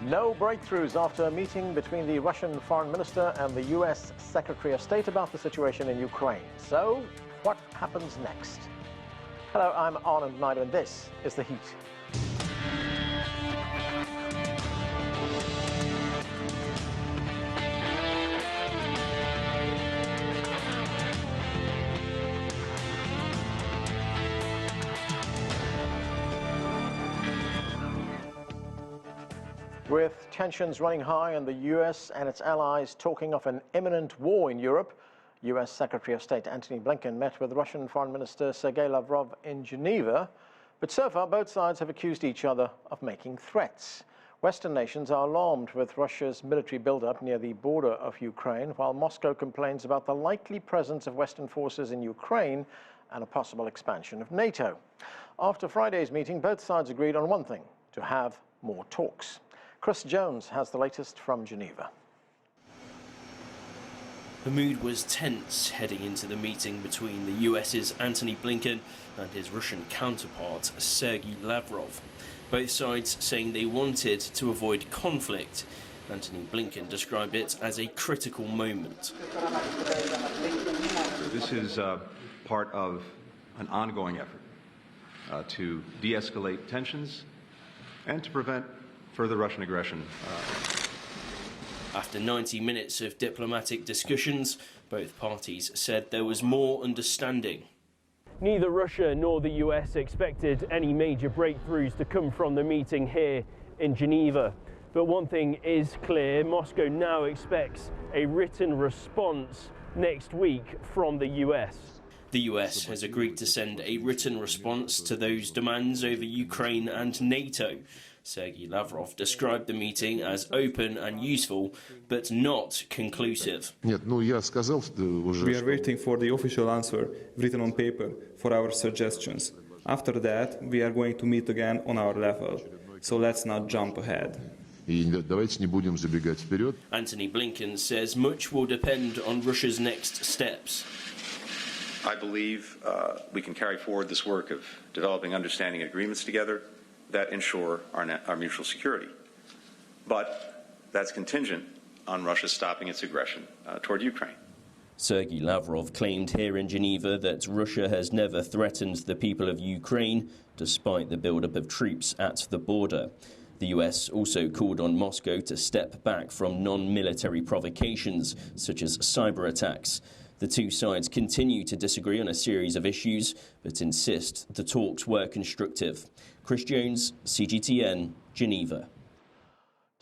No breakthroughs after a meeting between the Russian Foreign Minister and the US Secretary of State about the situation in Ukraine. So, what happens next? Hello, I'm Anton, and this is The Heat. With tensions running high and the US and its allies talking of an imminent war in Europe, US Secretary of State Antony Blinken met with Russian Foreign Minister Sergey Lavrov in Geneva. But so far, both sides have accused each other of making threats. Western nations are alarmed with Russia's military buildup near the border of Ukraine, while Moscow complains about the likely presence of Western forces in Ukraine and a possible expansion of NATO. After Friday's meeting, both sides agreed on one thing: to have more talks. Chris Jones has the latest from Geneva. The mood was tense heading into the meeting between the US's Antony Blinken and his Russian counterpart, Sergey Lavrov. Both sides saying they wanted to avoid conflict. Antony Blinken described it as a critical moment. This is part of an ongoing effort to de-escalate tensions and to prevent further Russian aggression. After 90 minutes of diplomatic discussions, both parties said there was more understanding. Neither Russia nor the US expected any major breakthroughs to come from the meeting here in Geneva. But one thing is clear: Moscow now expects a written response next week from the US. The US has agreed to send a written response to those demands over Ukraine and NATO. Sergey Lavrov described the meeting as open and useful, but not conclusive. We are waiting for the official answer written on paper for our suggestions. After that, we are going to meet again on our level. So let's not jump ahead. Antony Blinken says much will depend on Russia's next steps. I believe we can carry forward this work of developing understanding agreements together that ensure our mutual security. But that's contingent on Russia stopping its aggression toward Ukraine. Sergey Lavrov claimed here in Geneva that Russia has never threatened the people of Ukraine, despite the buildup of troops at the border. The US also called on Moscow to step back from non-military provocations, such as cyber attacks. The two sides continue to disagree on a series of issues, but insist the talks were constructive. Chris Jones, CGTN, Geneva.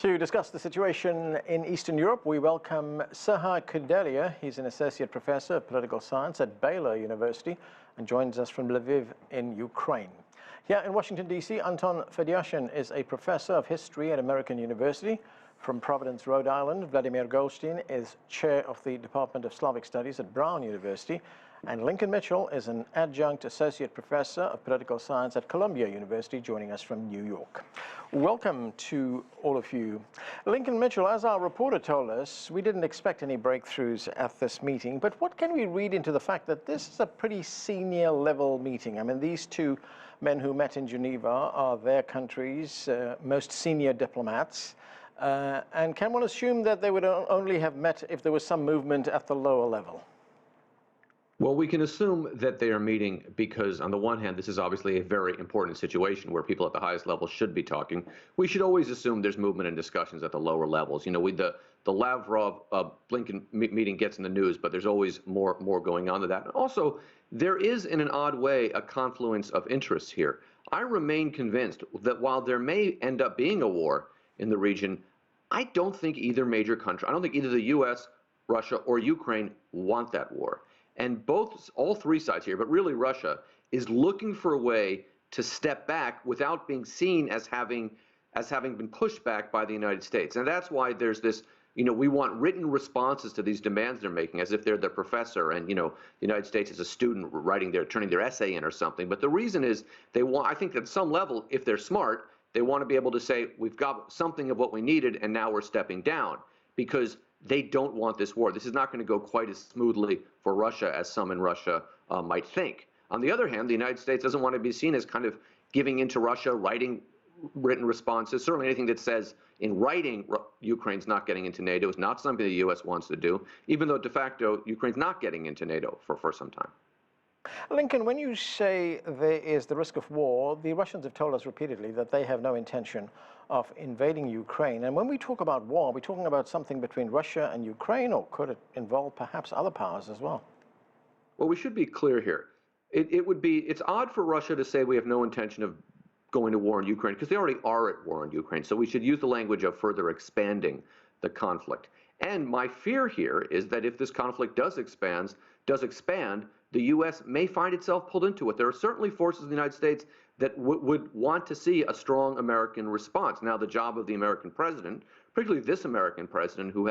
To discuss the situation in Eastern Europe, we welcome Sergey Kudelia. He's an associate professor of political science at Baylor University and joins us from Lviv in Ukraine. Here in Washington, D.C., Anton Fedyashin is a professor of history at American University. From Providence, Rhode Island, Vladimir Golstein is chair of the Department of Slavic Studies at Brown University. And Lincoln Mitchell is an adjunct associate professor of political science at Columbia University, joining us from New York. Welcome to all of you. Lincoln Mitchell, as our reporter told us, we didn't expect any breakthroughs at this meeting, but what can we read into the fact that this is a pretty senior level meeting? I mean, these two men who met in Geneva are their country's most senior diplomats. And can one assume that they would only have met if there was some movement at the lower level? Well, we can assume that they are meeting because, on the one hand, this is obviously a very important situation where people at the highest level should be talking. We should always assume there's movement and discussions at the lower levels. You know, the Lavrov-Blinken meeting gets in the news, but there's always more going on to that. And also, there is, in an odd way, a confluence of interests here. I remain convinced that while there may end up being a war in the region, I don't think either major country, I don't think either the U.S., Russia, or Ukraine want that war. And all three sides here, but really Russia, is looking for a way to step back without being seen as having been pushed back by the United States. And that's why there's this, you know, we want written responses to these demands they're making, as if they're the professor and, you know, the United States is a student turning their essay in or something. But the reason is I think at some level, if they're smart, they want to be able to say, we've got something of what we needed and now we're stepping down, because they don't want this war. This is not going to go quite as smoothly for Russia as some in Russia might think. On the other hand, the United States doesn't want to be seen as kind of giving in to Russia, writing written responses. Certainly anything that says in writing Ukraine's not getting into NATO is not something the U.S. wants to do, even though de facto Ukraine's not getting into NATO for some time. Lincoln, when you say there is the risk of war, the Russians have told us repeatedly that they have no intention of invading Ukraine. And when we talk about war, are we talking about something between Russia and Ukraine, or could it involve perhaps other powers as well? Well, we should be clear here. It's odd for Russia to say we have no intention of going to war in Ukraine, because they already are at war in Ukraine. So we should use the language of further expanding the conflict. And my fear here is that if this conflict does expand, the U.S. may find itself pulled into it. There are certainly forces in the United States that would want to see a strong American response. Now, the job of the American president, particularly this American president, who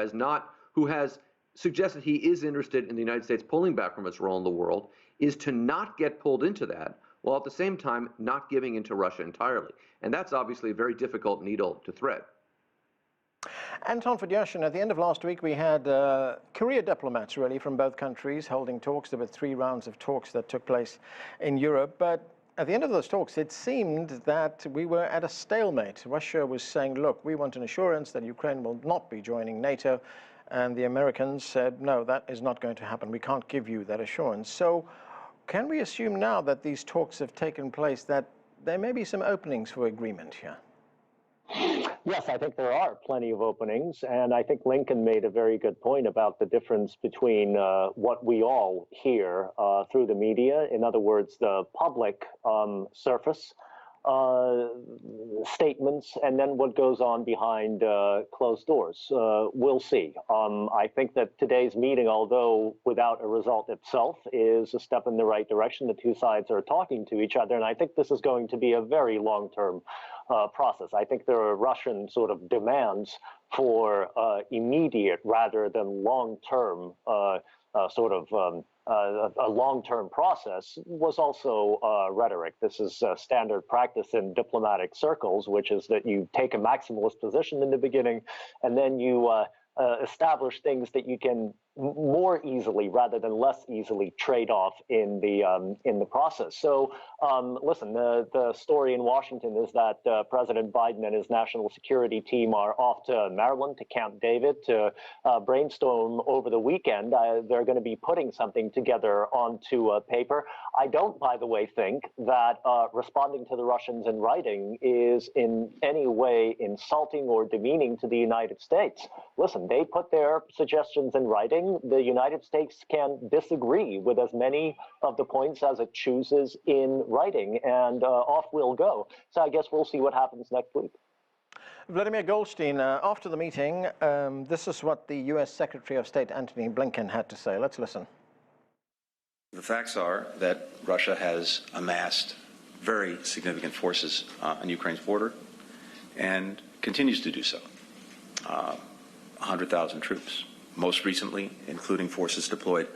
has suggested he is interested in the United States pulling back from its role in the world, is to not get pulled into that, while at the same time not giving in to Russia entirely. And that's obviously a very difficult needle to thread. Anton, Fedyashin, at the end of last week, we had career diplomats, really, from both countries holding talks. There were 3 rounds of talks that took place in Europe. But at the end of those talks, it seemed that we were at a stalemate. Russia was saying, look, we want an assurance that Ukraine will not be joining NATO. And the Americans said, no, that is not going to happen. We can't give you that assurance. So can we assume now that these talks have taken place, that there may be some openings for agreement here? Yes, I think there are plenty of openings, and I think Lincoln made a very good point about the difference between what we all hear through the media, in other words, the public surface statements, and then what goes on behind closed doors. We'll see. I think that today's meeting, although without a result itself, is a step in the right direction. The two sides are talking to each other, and I think this is going to be a very long-term process. I think there are Russian sort of demands for immediate rather than long-term a long-term process was also rhetoric. This is standard practice in diplomatic circles, which is that you take a maximalist position in the beginning, and then you establish things that you can more easily rather than less easily trade off in the process. So listen, the story in Washington is that President Biden and his national security team are off to Maryland, to Camp David, to brainstorm over the weekend. They're going to be putting something together onto paper. I don't, by the way, think that responding to the Russians in writing is in any way insulting or demeaning to the United States. Listen, they put their suggestions in writing. The United States can disagree with as many of the points as it chooses in writing, and off we'll go. So I guess we'll see what happens next week. Vladimir Golstein, after the meeting, this is what the U.S. Secretary of State Antony Blinken had to say. Let's listen. The facts are that Russia has amassed very significant forces on Ukraine's border and continues to do so. 100,000 troops, most recently including forces deployed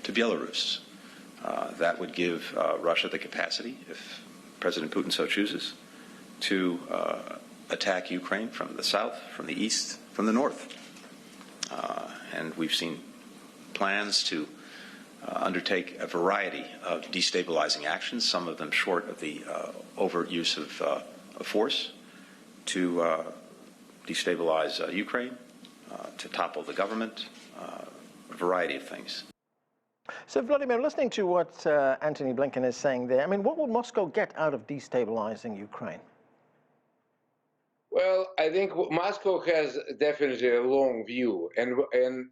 to Belarus. That would give Russia the capacity, if President Putin so chooses, to attack Ukraine from the south, from the east, from the north. And we've seen plans to undertake a variety of destabilizing actions, some of them short of the overt use of force, to destabilize Ukraine, to topple the government, a variety of things. So, Vladimir, listening to what Antony Blinken is saying there, I mean, what will Moscow get out of destabilizing Ukraine? Well, I think Moscow has definitely a long view, and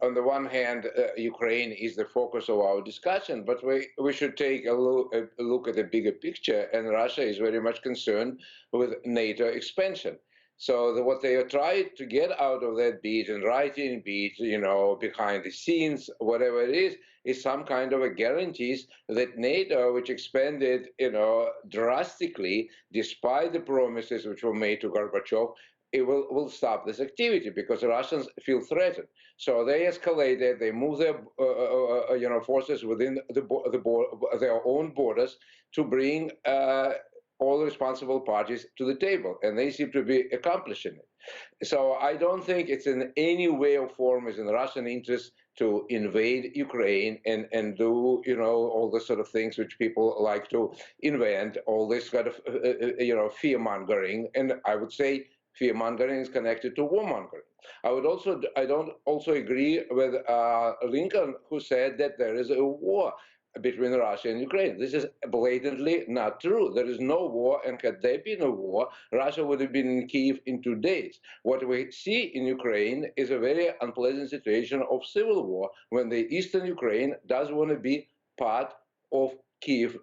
on the one hand, Ukraine is the focus of our discussion, but we should take a look at the bigger picture, and Russia is very much concerned with NATO expansion. So what they are trying to get out of that, be it in writing, be it, you know, behind the scenes, whatever it is some kind of a guarantees that NATO, which expanded, you know, drastically, despite the promises which were made to Gorbachev, it will stop this activity because the Russians feel threatened. So they escalated. They moved their forces within their own borders to bring all the responsible parties to the table, and they seem to be accomplishing it. So I don't think it's in any way or form is in Russian interest to invade Ukraine and do, all the sort of things which people like to invent, all this kind of, fear-mongering. And I would say fear-mongering is connected to war-mongering. I don't also agree with Lincoln, who said that there is a war between Russia and Ukraine. This is blatantly not true. There is no war, and had there been a war, Russia would have been in Kyiv in 2 days. What we see in Ukraine is a very unpleasant situation of civil war, when the eastern Ukraine does want to be part of Kyiv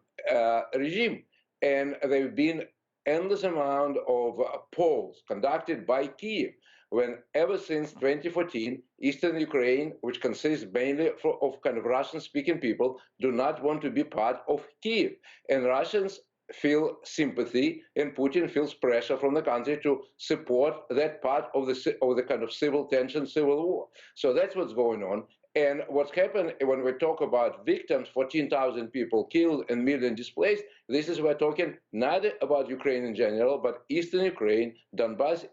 regime. And there have been endless amount of polls conducted by Kyiv, when ever since 2014, eastern Ukraine, which consists mainly of kind of Russian-speaking people, do not want to be part of Kyiv. And Russians feel sympathy, and Putin feels pressure from the country to support that part of the kind of civil tension, civil war. So that's what's going on. And what's happened when we talk about victims, 14,000 people killed and million displaced, this is we're talking not about Ukraine in general, but eastern Ukraine, Donbas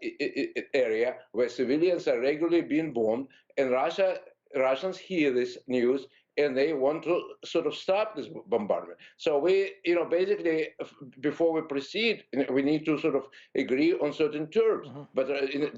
area, where civilians are regularly being bombed, and Russians hear this news, and they want to sort of stop this bombardment. So we, basically, before we proceed, we need to sort of agree on certain terms. But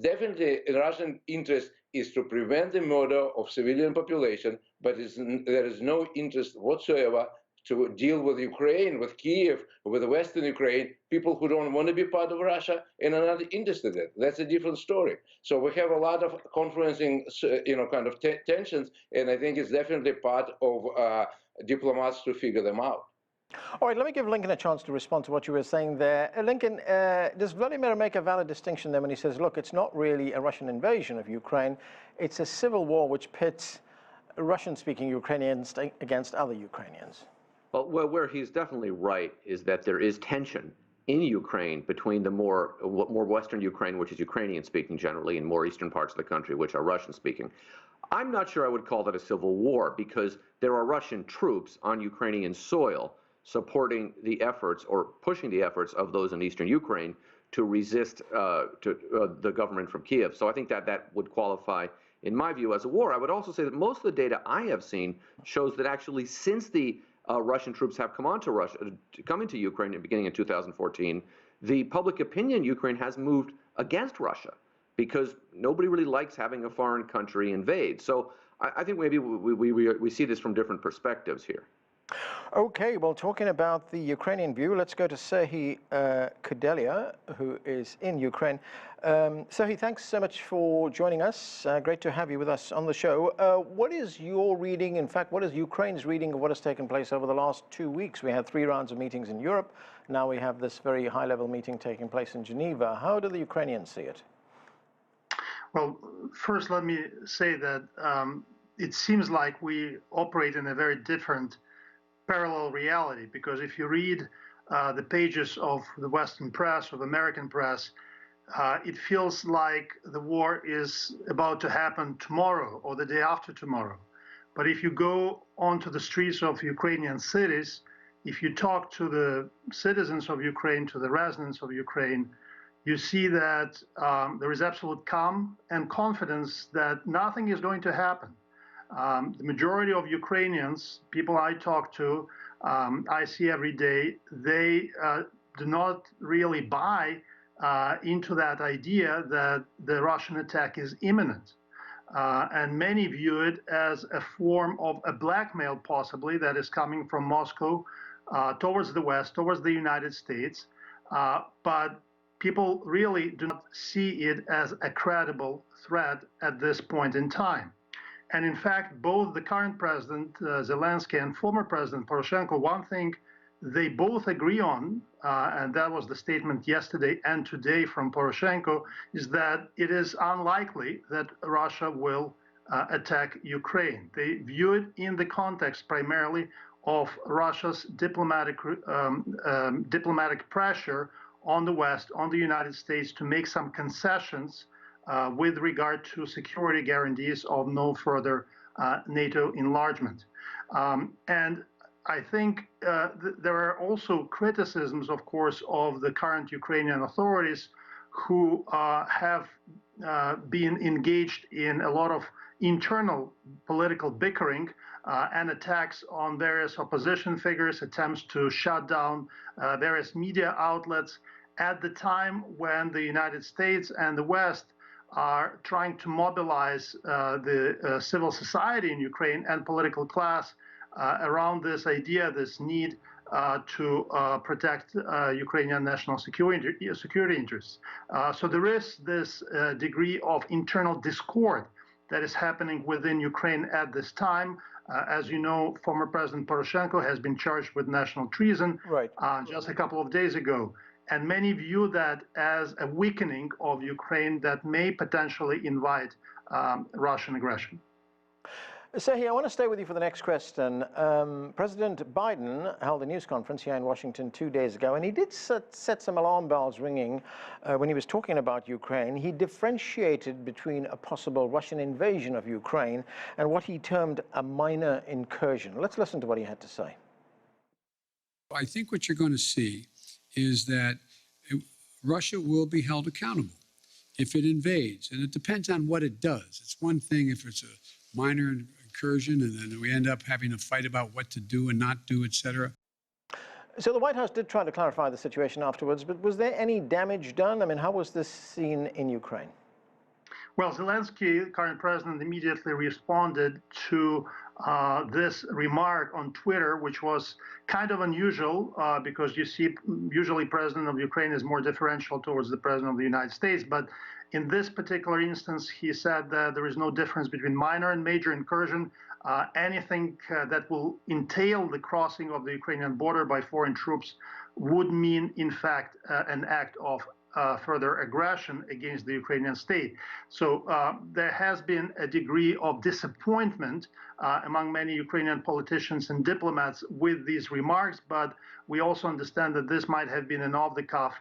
definitely, in Russian interest is to prevent the murder of civilian population, but there is no interest whatsoever to deal with Ukraine, with Kyiv, with Western Ukraine, people who don't want to be part of Russia and are not interested in it. That's a different story. So we have a lot of confluencing, kind of tensions, and I think it's definitely part of diplomats to figure them out. All right, let me give Lincoln a chance to respond to what you were saying there. Lincoln, does Vladimir make a valid distinction there when he says, look, it's not really a Russian invasion of Ukraine, it's a civil war which pits Russian-speaking Ukrainians against other Ukrainians? Well, where he's definitely right is that there is tension in Ukraine between the more Western Ukraine, which is Ukrainian-speaking generally, and more eastern parts of the country, which are Russian-speaking. I'm not sure I would call that a civil war, because there are Russian troops on Ukrainian soil supporting the efforts or pushing the efforts of those in eastern Ukraine to resist the government from Kyiv. So I think that would qualify, in my view, as a war. I would also say that most of the data I have seen shows that actually since the Russian troops have come into Ukraine in the beginning of 2014, the public opinion in Ukraine has moved against Russia, because nobody really likes having a foreign country invade. So I think maybe we see this from different perspectives here. Okay, well, talking about the Ukrainian view, let's go to Sergey Kudelia, who is in Ukraine. Sergey, thanks so much for joining us. Great to have you with us on the show. What is your reading, in fact, what is Ukraine's reading of what has taken place over the last 2 weeks? We had 3 rounds of meetings in Europe. Now we have this very high-level meeting taking place in Geneva. How do the Ukrainians see it? Well, first let me say that it seems like we operate in a very different parallel reality, because if you read the pages of the Western press, of American press, it feels like the war is about to happen tomorrow or the day after tomorrow. But if you go onto the streets of Ukrainian cities, if you talk to the citizens of Ukraine, to the residents of Ukraine, you see that there is absolute calm and confidence that nothing is going to happen. The majority of Ukrainians, people I talk to, I see every day, they do not really buy into that idea that the Russian attack is imminent. And many view it as a form of a blackmail, possibly, that is coming from Moscow towards the West, towards the United States. But people really do not see it as a credible threat at this point in time. And in fact, both the current president, Zelensky, and former president Poroshenko, one thing they both agree on, and that was the statement yesterday and today from Poroshenko, is that it is unlikely that Russia will attack Ukraine. They view it in the context primarily of Russia's diplomatic pressure on the West, on the United States, to make some concessions with regard to security guarantees of no further NATO enlargement. And I think there are also criticisms, of course, of the current Ukrainian authorities, who have been engaged in a lot of internal political bickering and attacks on various opposition figures, attempts to shut down various media outlets at the time when the United States and the West are trying to mobilize the civil society in Ukraine and political class around this idea, this need to protect Ukrainian national security interests. So there is this degree of internal discord that is happening within Ukraine at this time. As you know, former President Poroshenko has been charged with national treason just a couple of days ago. And many view that as a weakening of Ukraine that may potentially invite Russian aggression. Sergey, I want to stay with you for the next question. President Biden held a news conference here in Washington 2 days ago, and he did set some alarm bells ringing when he was talking about Ukraine. He differentiated between a possible Russian invasion of Ukraine and what he termed a minor incursion. Let's listen to what he had to say. I think what you're going to see is that Russia will be held accountable if it invades, and it depends on what it does. It's one thing if it's a minor incursion and then we end up having a fight about what to do and not do, etc. So the White House did try to clarify the situation afterwards, but was there any damage done? I mean, how was this seen in Ukraine? Well, Zelensky, current president, immediately responded to this remark on Twitter, which was kind of unusual because you see, usually president of Ukraine is more differential towards the president of the United States. But in this particular instance, he said that there is no difference between minor and major incursion. Anything that will entail the crossing of the Ukrainian border by foreign troops would mean, in fact, an act of further aggression against the Ukrainian state. So there has been a degree of disappointment among many Ukrainian politicians and diplomats with these remarks, but we also understand that this might have been an off-the-cuff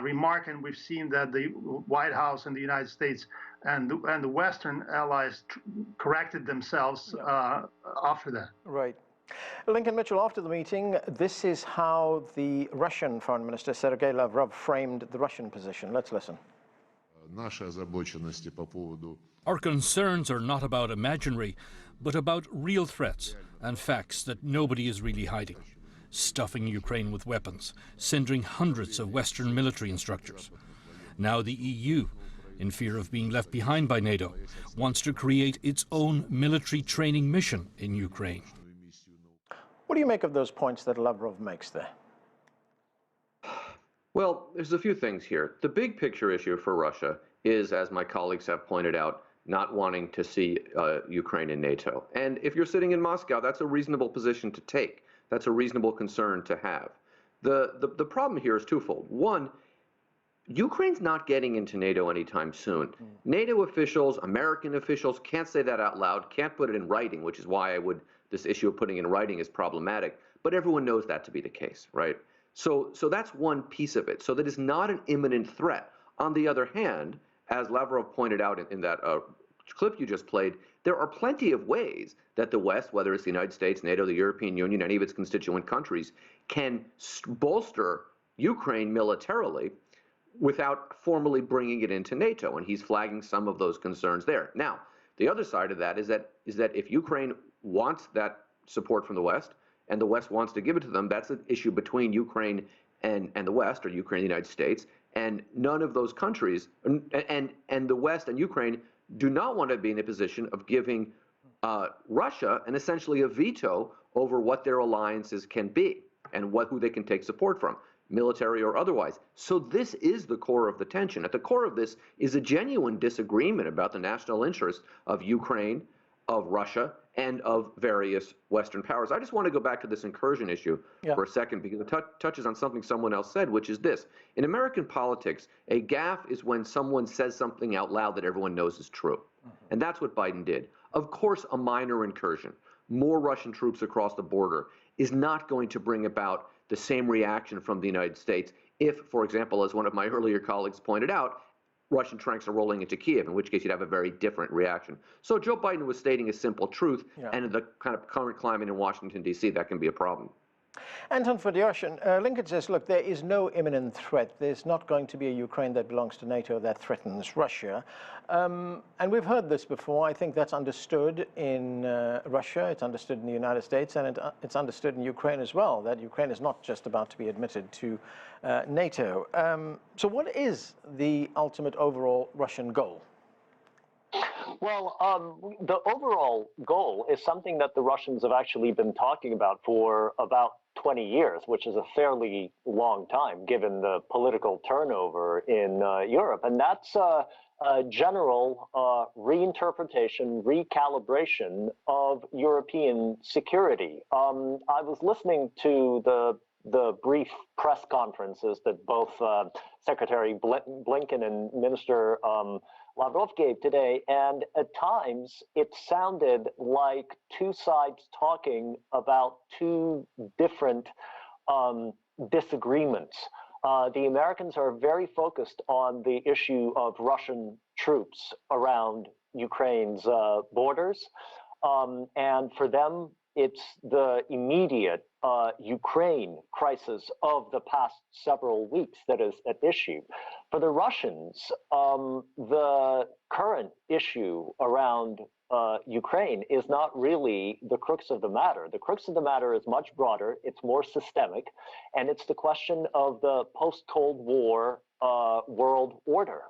remark, and we've seen that the White House and the United States and the Western allies corrected themselves after that. Right. Lincoln Mitchell, after the meeting, this is how the Russian Foreign Minister, Sergey Lavrov, framed the Russian position. Let's listen. Our concerns are not about imaginary, but about real threats and facts that nobody is really hiding. Stuffing Ukraine with weapons, sending hundreds of Western military instructors. Now the EU, in fear of being left behind by NATO, wants to create its own military training mission in Ukraine. What do you make of those points that Lavrov makes there? Well, there's a few things here. The big picture issue for Russia is, as my colleagues have pointed out, not wanting to see Ukraine in NATO. And if you're sitting in Moscow, that's a reasonable position to take. That's a reasonable concern to have. The problem here is twofold. One, Ukraine's not getting into NATO anytime soon. NATO officials, American officials can't say that out loud, can't put it in writing, which is why this issue of putting in writing is problematic. But everyone knows that to be the case, right? So that's one piece of it. So that is not an imminent threat. On the other hand, as Lavrov pointed out in that clip you just played, there are plenty of ways that the West, whether it's the United States, NATO, the European Union, any of its constituent countries, can bolster Ukraine militarily without formally bringing it into NATO. And he's flagging some of those concerns there. Now, the other side of that is that if Ukraine wants that support from the West, and the West wants to give it to them, that's an issue between Ukraine and the West, or Ukraine and the United States. And none of those countries, and the West and Ukraine, do not want to be in a position of giving Russia and essentially a veto over what their alliances can be and who they can take support from, military or otherwise. So this is the core of the tension. At the core of this is a genuine disagreement about the national interest of Ukraine, of Russia, and of various Western powers. I just want to go back to this incursion issue for a second, because it touches on something someone else said, which is this. In American politics, a gaffe is when someone says something out loud that everyone knows is true. And that's what Biden did. Of course, a minor incursion, more Russian troops across the border, is not going to bring about the same reaction from the United States if, for example, as one of my earlier colleagues pointed out, Russian tanks are rolling into Kiev, in which case you'd have a very different reaction. So Joe Biden was stating a simple truth, and in the kind of current climate in Washington, D.C., that can be a problem. Anton Fedyashin, Blinken says, look, there is no imminent threat. There's not going to be a Ukraine that belongs to NATO that threatens Russia. And we've heard this before. I think that's understood in Russia, it's understood in the United States, and it's understood in Ukraine as well, that Ukraine is not just about to be admitted to NATO. So what is the ultimate overall Russian goal? Well, the overall goal is something that the Russians have actually been talking about for about 20 years, which is a fairly long time given the political turnover in Europe. And that's a general reinterpretation, recalibration of European security. I was listening to the brief press conferences that both Secretary Blinken and Minister Lavrov gave today, and at times it sounded like two sides talking about two different disagreements. The Americans are very focused on the issue of Russian troops around Ukraine's borders, and for them, it's the immediate Ukraine crisis of the past several weeks that is at issue. For the Russians, the current issue around Ukraine is not really the crux of the matter. The crux of the matter is much broader, it's more systemic, and it's the question of the post-Cold War world order,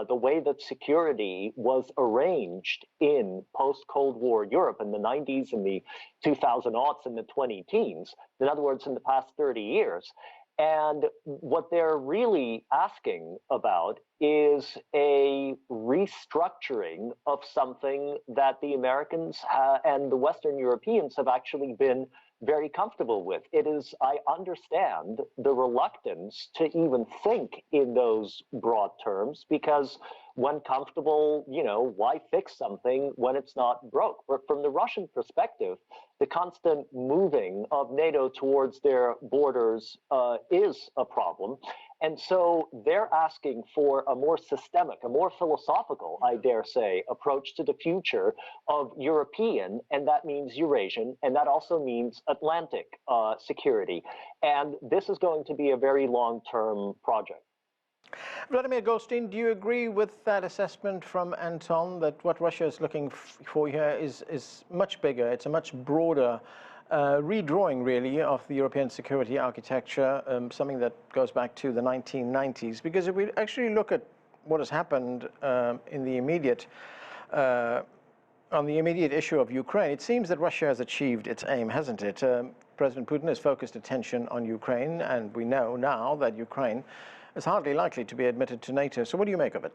the way that security was arranged in post-Cold War Europe in the 90s and the 2000s and the 2010s, in other words, in the past 30 years. And what they're really asking about is a restructuring of something that the Americans and the Western Europeans have actually been very comfortable with. It is, I understand, the reluctance to even think in those broad terms, because when comfortable, you know, why fix something when it's not broke? But from the Russian perspective, the constant moving of NATO towards their borders is a problem. And so they're asking for a more systemic, a more philosophical, I dare say, approach to the future of European, and that means Eurasian, and that also means Atlantic security. And this is going to be a very long-term project. Vladimir Golstein, do you agree with that assessment from Anton that what Russia is looking for here is much bigger, it's a much broader redrawing, really, of the European security architecture, something that goes back to the 1990s? Because if we actually look at what has happened in the immediate, on the immediate issue of Ukraine, it seems that Russia has achieved its aim, hasn't it? President Putin has focused attention on Ukraine, and we know now that Ukraine is hardly likely to be admitted to NATO. So what do you make of it?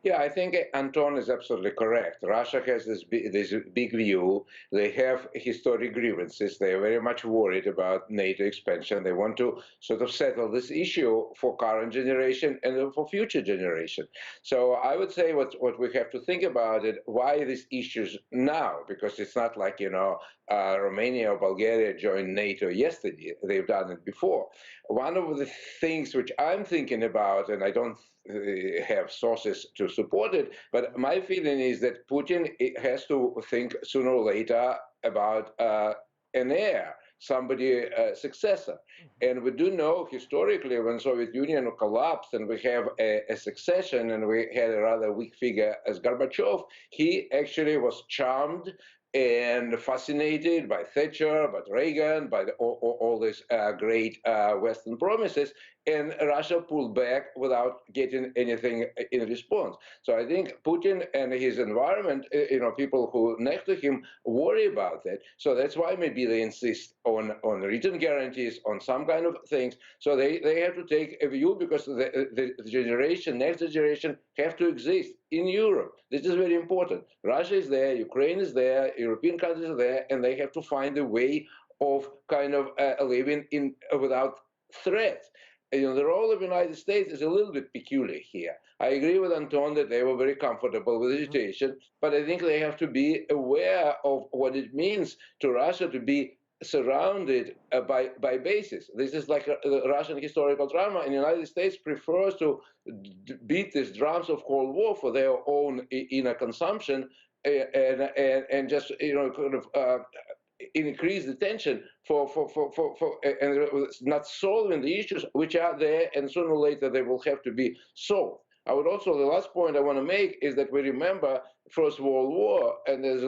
Yeah, I think Anton is absolutely correct. Russia has this big view. They have historic grievances. They are very much worried about NATO expansion. They want to sort of settle this issue for current generation and for future generation. So I would say what we have to think about it, why these issues now? Because it's not like, you know, Romania or Bulgaria joined NATO yesterday. They've done it before. One of the things which I'm thinking about, and I don't have sources to support it, but my feeling is that Putin has to think sooner or later about an heir, somebody successor. And we do know historically when Soviet Union collapsed and we have a succession and we had a rather weak figure as Gorbachev, he actually was charmed and fascinated by Thatcher, by Reagan, by all these great Western promises, and Russia pulled back without getting anything in response. So I think Putin and his environment, you know, people who next to him worry about that. So that's why maybe they insist on written guarantees, on some kind of things. So they have to take a view, because the generation, next generation, have to exist in Europe. This is very important. Russia is there, Ukraine is there, European countries are there, and they have to find a way of kind of living in without threat. You know, the role of the United States is a little bit peculiar here. I agree with Anton that they were very comfortable with the situation, but I think they have to be aware of what it means to Russia to be surrounded by bases. This is like a Russian historical drama, and the United States prefers to beat these drums of Cold War for their own inner consumption and just, you know, kind of increase the tension and not solving the issues which are there, and sooner or later they will have to be solved. I would also, the last point I want to make is that we remember First World War, and there's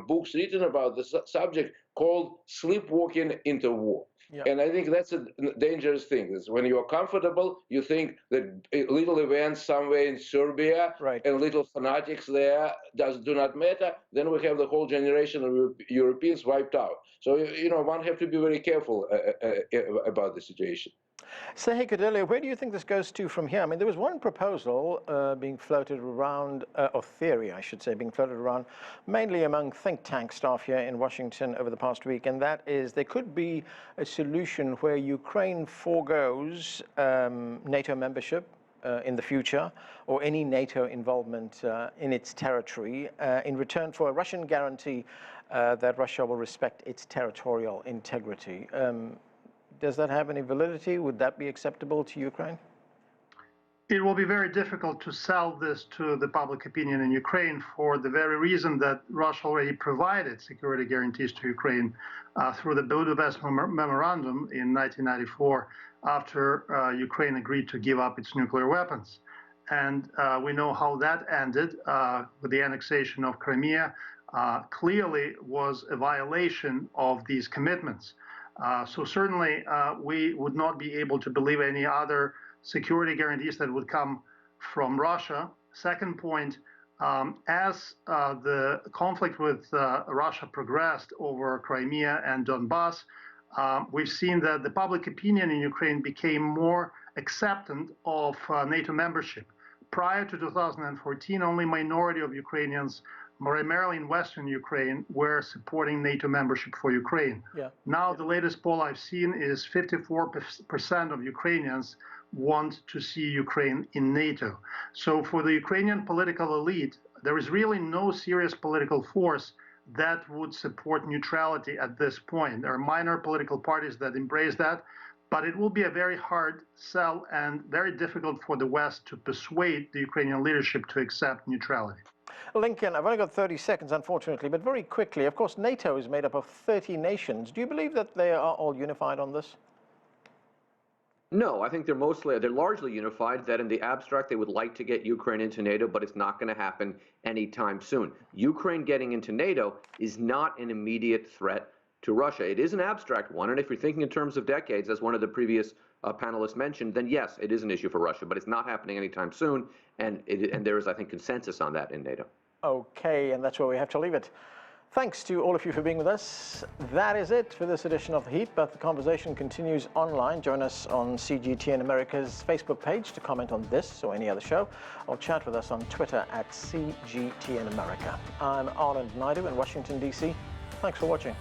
books written about the subject called sleepwalking into war. Yep. And I think that's a dangerous thing. Is when you're comfortable, you think that little events somewhere in Serbia and little fanatics there do not matter. Then we have the whole generation of Europeans wiped out. So, one have to be very careful about the situation. Sergey Kudelia, where do you think this goes to from here? I mean, there was one proposal being floated around, or theory, I should say, being floated around, mainly among think tank staff here in Washington over the past week, and that is there could be a solution where Ukraine forgoes NATO membership in the future, or any NATO involvement in its territory, in return for a Russian guarantee that Russia will respect its territorial integrity. Does that have any validity? Would that be acceptable to Ukraine? It will be very difficult to sell this to the public opinion in Ukraine for the very reason that Russia already provided security guarantees to Ukraine through the Budapest Memorandum in 1994 after Ukraine agreed to give up its nuclear weapons. And we know how that ended with the annexation of Crimea. Clearly was a violation of these commitments. So certainly we would not be able to believe any other security guarantees that would come from Russia. Second point, as the conflict with Russia progressed over Crimea and Donbass, we've seen that the public opinion in Ukraine became more acceptant of NATO membership. Prior to 2014, only a minority of Ukrainians, primarily in Western Ukraine, were supporting NATO membership for Ukraine. Now, the latest poll I've seen is 54% of Ukrainians want to see Ukraine in NATO. So for the Ukrainian political elite, there is really no serious political force that would support neutrality at this point. There are minor political parties that embrace that, but it will be a very hard sell and very difficult for the West to persuade the Ukrainian leadership to accept neutrality. Lincoln, I've only got 30 seconds, unfortunately, but very quickly, of course, NATO is made up of 30 nations. Do you believe that they are all unified on this? No, I think they're largely unified, that in the abstract they would like to get Ukraine into NATO, but it's not going to happen anytime soon. Ukraine getting into NATO is not an immediate threat to Russia. It is an abstract one, and if you're thinking in terms of decades, as one of the previous panelists mentioned, then yes, it is an issue for Russia, but it's not happening anytime soon, and there is, I think, consensus on that in NATO. Okay, and that's where we have to leave it. Thanks to all of you for being with us. That is it for this edition of The Heat, but the conversation continues online. Join us on CGTN America's Facebook page to comment on this or any other show, or chat with us on Twitter at CGTN America. I'm Anton in Washington, D.C. Thanks for watching.